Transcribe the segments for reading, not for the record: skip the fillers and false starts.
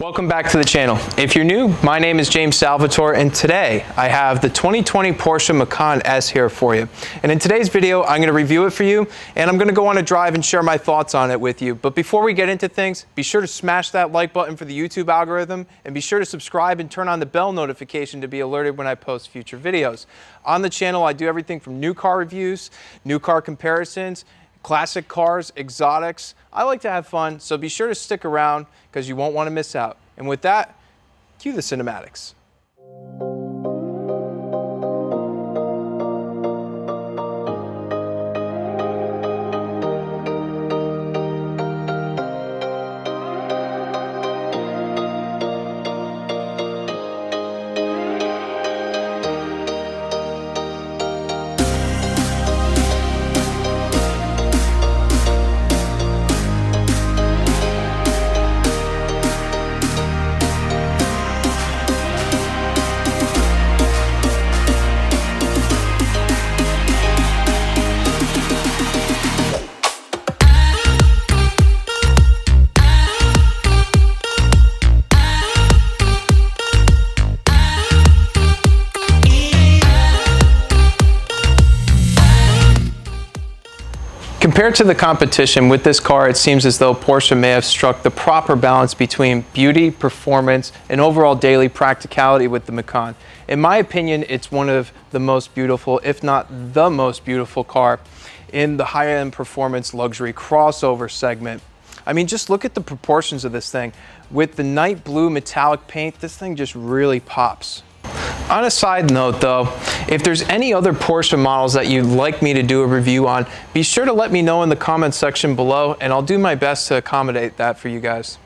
Welcome back to the channel. If you're new, my name is James Salvatore, and today I have the 2020 Porsche Macan S here for you. And in today's video, I'm going to review it for you, and I'm going to go on a drive and share my thoughts on it with you. But before we get into things, be sure to smash that like button for the YouTube algorithm, and be sure to subscribe and turn on the bell notification to be alerted when I post future videos. On the channel, I do everything from new car reviews, new car comparisons, classic cars, exotics. I like to have fun, so be sure to stick around because you won't want to miss out. And with that, cue the cinematics. Compared to the competition, with this car, it seems as though Porsche may have struck the proper balance between beauty, performance, and overall daily practicality with the Macan. In my opinion, it's one of the most beautiful, if not the most beautiful car in the high-end performance luxury crossover segment. I mean, just look at the proportions of this thing. With the night blue metallic paint, this thing just really pops. On a side note though, if there's any other Porsche models that you'd like me to do a review on, be sure to let me know in the comments section below, and I'll do my best to accommodate that for you guys.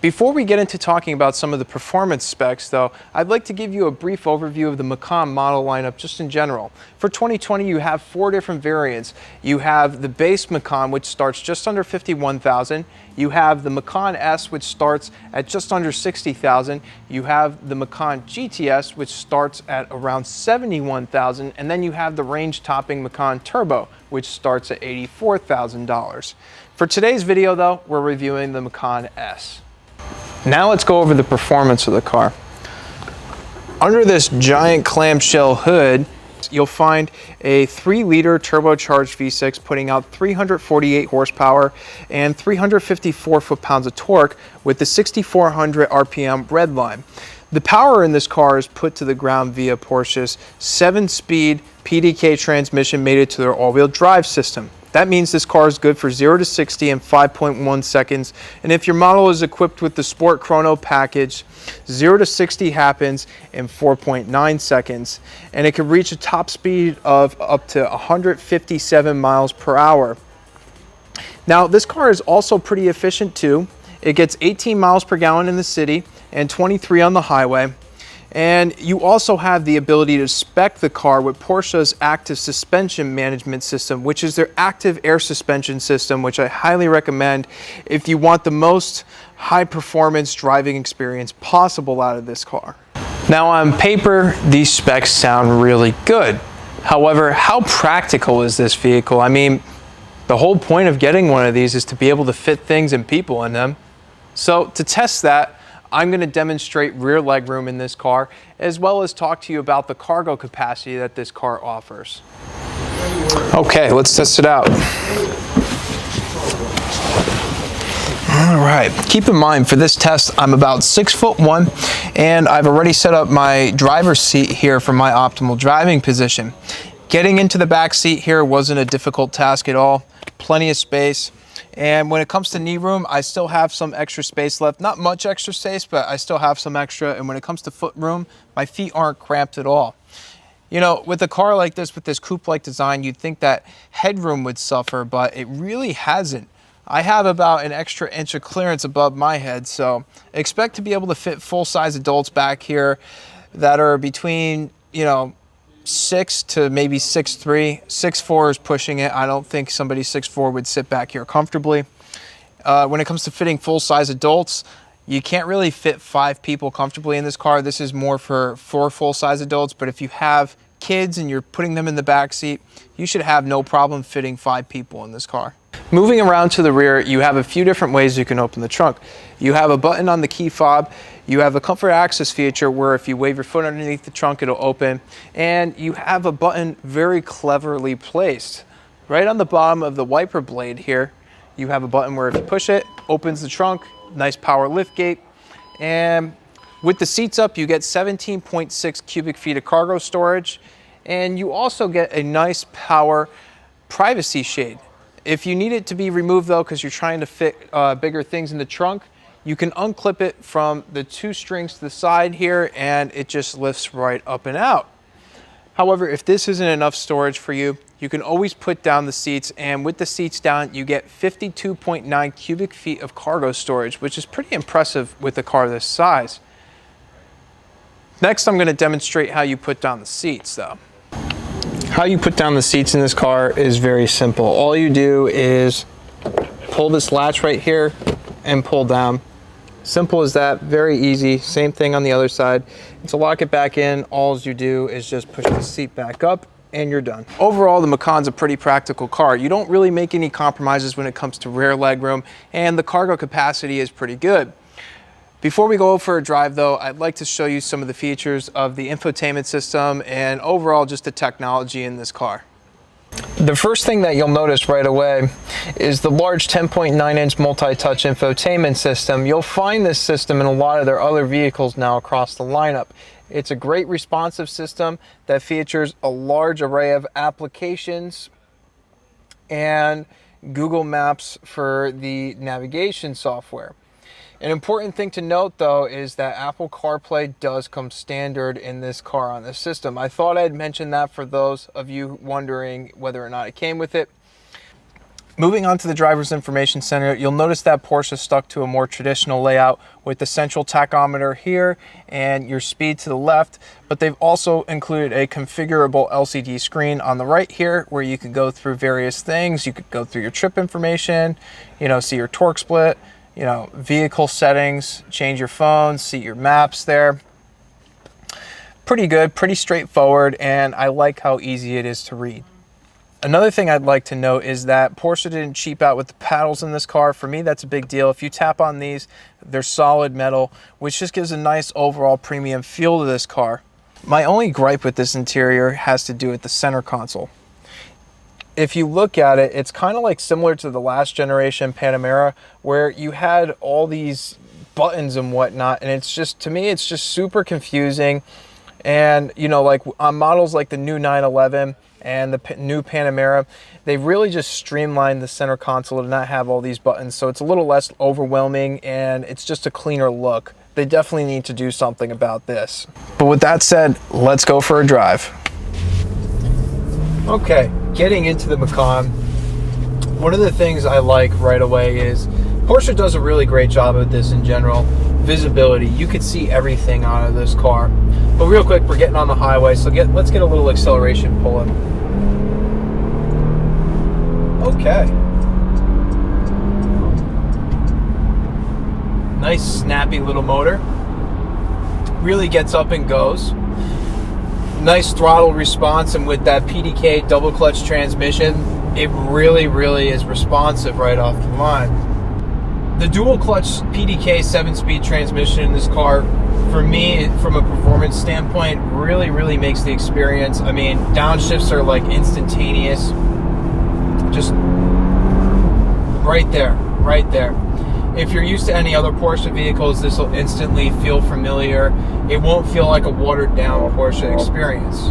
Before we get into talking about some of the performance specs though, I'd like to give you a brief overview of the Macan model lineup just in general. For 2020, you have 4 different variants. You have the base Macan, which starts just under $51,000. You have the Macan S, which starts at just under $60,000. You have the Macan GTS, which starts at around $71,000. And then you have the range-topping Macan Turbo, which starts at $84,000. For today's video though, we're reviewing the Macan S. Now let's go over the performance of the car. Under this giant clamshell hood, you'll find a 3-liter turbocharged V6 putting out 348 horsepower and 354 foot-pounds of torque with the 6,400 RPM red line. The power in this car is put to the ground via Porsche's 7-speed PDK transmission mated to their all-wheel drive system. That means this car is good for 0 to 60 in 5.1 seconds, and if your model is equipped with the Sport Chrono package, 0 to 60 happens in 4.9 seconds, and it can reach a top speed of up to 157 miles per hour. Now, this car is also pretty efficient too. It gets 18 miles per gallon in the city and 23 on the highway. And you also have the ability to spec the car with Porsche's active suspension management system, which is their active air suspension system, which I highly recommend if you want the most high performance driving experience possible out of this car. Now on paper, these specs sound really good. However, how practical is this vehicle? I mean, the whole point of getting one of these is to be able to fit things and people in them. So to test that, I'm going to demonstrate rear legroom in this car, as well as talk to you about the cargo capacity that this car offers. Okay, let's test it out. All right, keep in mind for this test, I'm about 6'1", and I've already set up my driver's seat here for my optimal driving position. Getting into the back seat here wasn't a difficult task at all. Plenty of space. And when it comes to knee room, I still have some extra space left. Not much extra space, but I still have some extra. And when it comes to foot room, my feet aren't cramped at all. You know, with a car like this, with this coupe-like design, you'd think that headroom would suffer, but it really hasn't. I have about an extra inch of clearance above my head, so expect to be able to fit full-size adults back here that are between, 6 to maybe 6'3". 6'4" is pushing it. I don't think somebody 6'4" would sit back here comfortably. When it comes to fitting full-size adults, you can't really fit 5 people comfortably in this car. This is more for 4 full-size adults, but if you have kids and you're putting them in the back seat, you should have no problem fitting 5 people in this car. Moving around to the rear, you have a few different ways you can open the trunk. You have a button on the key fob. You have a comfort access feature where if you wave your foot underneath the trunk, it'll open. And you have a button very cleverly placed. Right on the bottom of the wiper blade here, you have a button where if you push it, opens the trunk, nice power lift gate. And with the seats up, you get 17.6 cubic feet of cargo storage. And you also get a nice power privacy shade. If you need it to be removed though, because you're trying to fit bigger things in the trunk, you can unclip it from the two strings to the side here and it just lifts right up and out. However, if this isn't enough storage for you, you can always put down the seats, and with the seats down, you get 52.9 cubic feet of cargo storage, which is pretty impressive with a car this size. Next, I'm going to demonstrate how you put down the seats though. How you put down the seats in this car is very simple. All you do is pull this latch right here and pull down. Simple as that, very easy. Same thing on the other side. And to lock it back in, all you do is just push the seat back up and you're done. Overall, the Macan's a pretty practical car. You don't really make any compromises when it comes to rear leg room, and the cargo capacity is pretty good. Before we go for a drive though, I'd like to show you some of the features of the infotainment system and overall just the technology in this car. The first thing that you'll notice right away is the large 10.9-inch multi-touch infotainment system. You'll find this system in a lot of their other vehicles now across the lineup. It's a great responsive system that features a large array of applications and Google Maps for the navigation software. An important thing to note though is that Apple CarPlay does come standard in this car on this system. I thought I'd mention that for those of you wondering whether or not it came with it. Moving on to the driver's information center, you'll notice that Porsche stuck to a more traditional layout with the central tachometer here and your speed to the left, but they've also included a configurable LCD screen on the right here where you can go through various things. You could go through your trip information, see your torque split, vehicle settings, change your phone, see your maps there. Pretty good, pretty straightforward, and I like how easy it is to read. Another thing I'd like to note is that Porsche didn't cheap out with the paddles in this car. For me, that's a big deal. If you tap on these, they're solid metal, which just gives a nice overall premium feel to this car. My only gripe with this interior has to do with the center console. If you look at it, it's kind of like similar to the last generation Panamera, where you had all these buttons and whatnot, and it's just, to me, it's just super confusing. And like on models like the new 911 and the new Panamera, they really just streamlined the center console to not have all these buttons, so it's a little less overwhelming and it's just a cleaner look. They definitely need to do something about this. But with that said, let's go for a drive. Okay, getting into the Macan, one of the things I like right away is Porsche does a really great job of this in general. Visibility, you could see everything out of this car. But real quick, we're getting on the highway, so let's get a little acceleration pulling. Okay. Nice snappy little motor. Really gets up and goes. Nice throttle response, and with that PDK double clutch transmission, it really is responsive right off the line. The dual clutch PDK 7-speed transmission in this car, for me, from a performance standpoint, really makes the experience. I mean, downshifts are like instantaneous. Just right there. If you're used to any other Porsche vehicles, this will instantly feel familiar. It won't feel like a watered down Porsche experience.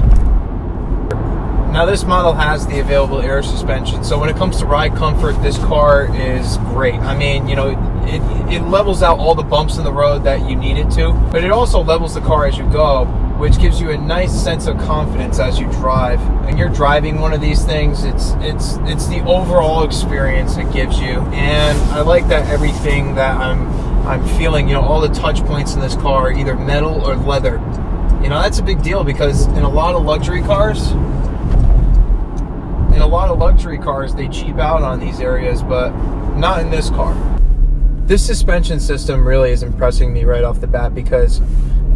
Now this model has the available air suspension, so when it comes to ride comfort, this car is great. I mean, it levels out all the bumps in the road that you need it to, but it also levels the car as you go, which gives you a nice sense of confidence as you drive. And you're driving one of these things, it's the overall experience it gives you. And I like that everything that I'm feeling, all the touch points in this car are either metal or leather. That's a big deal, because in a lot of luxury cars, they cheap out on these areas, but not in this car. This suspension system really is impressing me right off the bat, because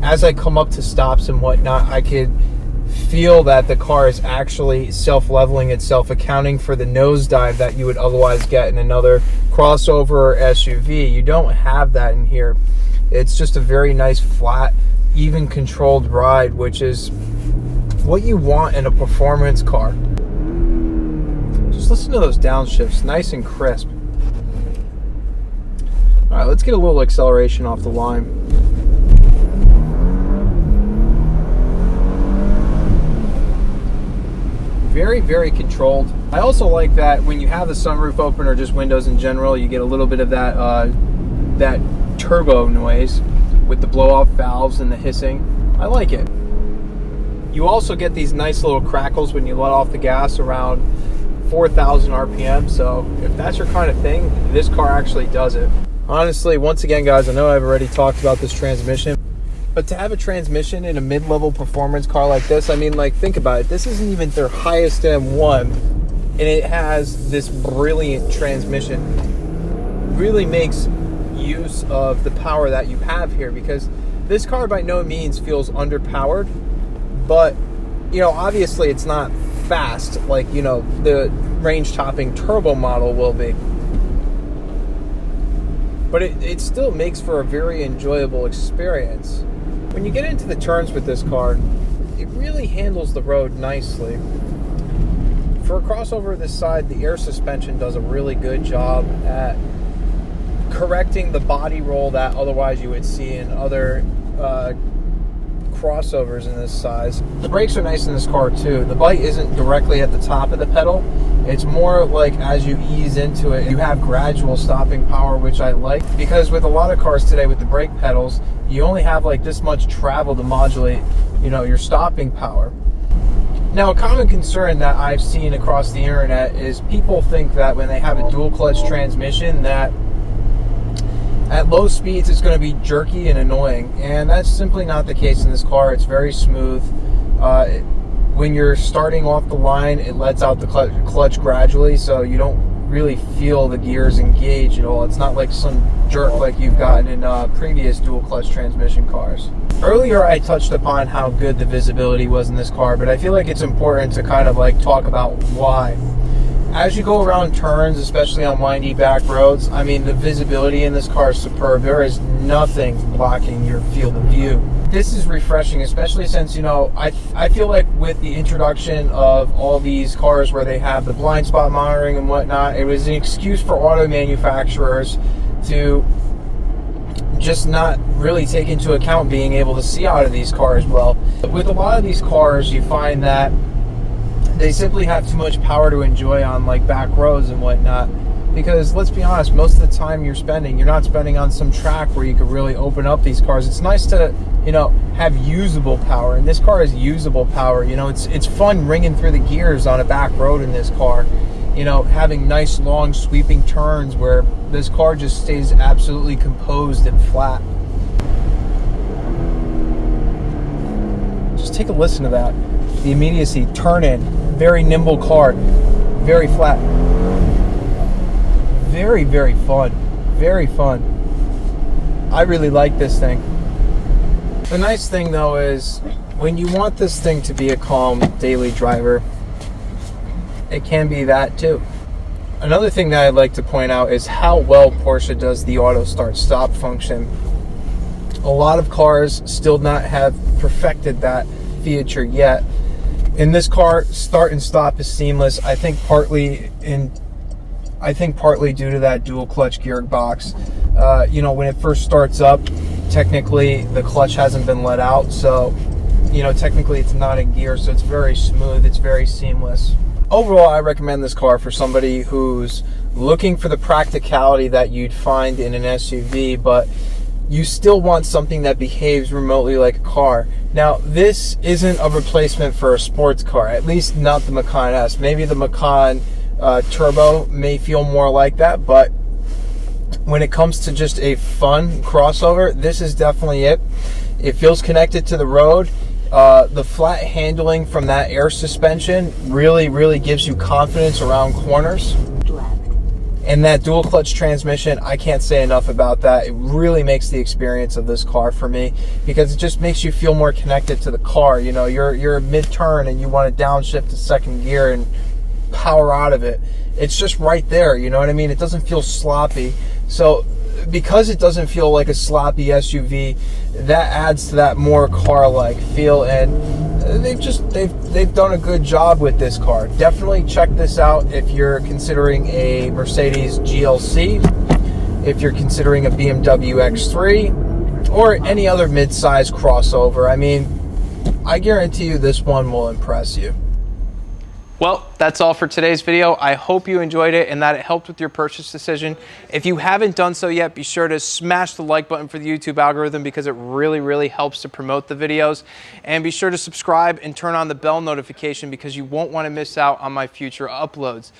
as I come up to stops and whatnot, I could feel that the car is actually self-leveling itself, accounting for the nosedive that you would otherwise get in another crossover or SUV. You don't have that in here. It's just a very nice, flat, even controlled ride, which is what you want in a performance car. Just listen to those downshifts, nice and crisp. All right, let's get a little acceleration off the line. Very, very controlled. I also like that when you have the sunroof open, or just windows in general, you get a little bit of that that turbo noise with the blow-off valves and the hissing. I like it. You also get these nice little crackles when you let off the gas around 4,000 RPM. So if that's your kind of thing, this car actually does it. Honestly, once again, guys, I know I've already talked about this transmission, but to have a transmission in a mid-level performance car like this, I mean, like, think about it. This isn't even their highest M1, and it has this brilliant transmission. Really makes use of the power that you have here, because this car by no means feels underpowered, but, you know, obviously it's not fast like, you know, the range-topping turbo model will be. But it still makes for a very enjoyable experience. When you get into the turns with this car, it really handles the road nicely. For a crossover this side, the air suspension does a really good job at correcting the body roll that otherwise you would see in other crossovers in this size. The brakes are nice in this car too. The bite isn't directly at the top of the pedal. It's more like as you ease into it, you have gradual stopping power, which I like, because with a lot of cars today with the brake pedals, you only have like this much travel to modulate, you know, your stopping power. Now, a common concern that I've seen across the internet is people think that when they have a dual clutch transmission, that at low speeds it's going to be jerky and annoying, and that's simply not the case in this car. It's very smooth. When you're starting off the line, it lets out the clutch gradually, so you don't really feel the gears engage at all. It's not like some jerk like you've gotten in previous dual clutch transmission cars. Earlier I touched upon how good the visibility was in this car, but I feel like it's important to kind of like talk about why. As you go around turns, especially on windy back roads, I mean, the visibility in this car is superb. There is nothing blocking your field of view. This is refreshing, especially since, you know, I feel like with the introduction of all these cars where they have the blind spot monitoring and whatnot, it was an excuse for auto manufacturers to just not really take into account being able to see out of these cars well. With a lot of these cars, you find that they simply have too much power to enjoy on like back roads and whatnot, because let's be honest, most of the time you're not spending on some track where you could really open up these cars. It's nice to, you know, have usable power, and this car has usable power. You know, it's fun ringing through the gears on a back road in this car, you know, having nice long sweeping turns where this car just stays absolutely composed and flat. Just take a listen to that. The immediacy, turn in, very nimble car, very flat. Very, very fun. Very fun. I really like this thing. The nice thing though is when you want this thing to be a calm daily driver, it can be that too. Another thing that I'd like to point out is how well Porsche does the auto start stop function. A lot of cars still not have perfected that feature yet. In this car, start and stop is seamless. I think partly due to that dual clutch gearbox. You know, when it first starts up, technically the clutch hasn't been let out, so, you know, technically it's not in gear, so it's very smooth, it's very seamless. Overall, I recommend this car for somebody who's looking for the practicality that you'd find in an SUV, but you still want something that behaves remotely like a car. Now, this isn't a replacement for a sports car, at least not the Macan S. Maybe the Macan Turbo may feel more like that, but when it comes to just a fun crossover, this is definitely it. It feels connected to the road. The flat handling from that air suspension really gives you confidence around corners. And that dual clutch transmission, I can't say enough about that. It really makes the experience of this car for me, because it just makes you feel more connected to the car. You know, you're mid-turn and you want to downshift to second gear and power out of it. It's just right there, you know what I mean? It doesn't feel sloppy. So because it doesn't feel like a sloppy SUV, that adds to that more car-like feel, and they've done a good job with this car. Definitely check this out if you're considering a Mercedes GLC, if you're considering a BMW X3, or any other mid-size crossover. I mean, I guarantee you this one will impress you. Well, that's all for today's video. I hope you enjoyed it and that it helped with your purchase decision. If you haven't done so yet, be sure to smash the like button for the YouTube algorithm, because it really helps to promote the videos. And be sure to subscribe and turn on the bell notification, because you won't want to miss out on my future uploads.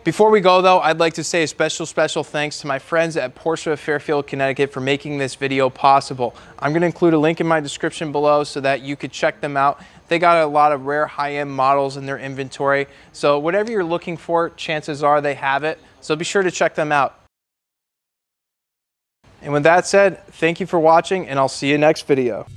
Before we go though, I'd like to say a special thanks to my friends at Porsche of Fairfield, Connecticut for making this video possible. I'm going to include a link in my description below so that you could check them out. They got a lot of rare high-end models in their inventory. So whatever you're looking for, chances are they have it. So be sure to check them out. And with that said, thank you for watching, and I'll see you next video.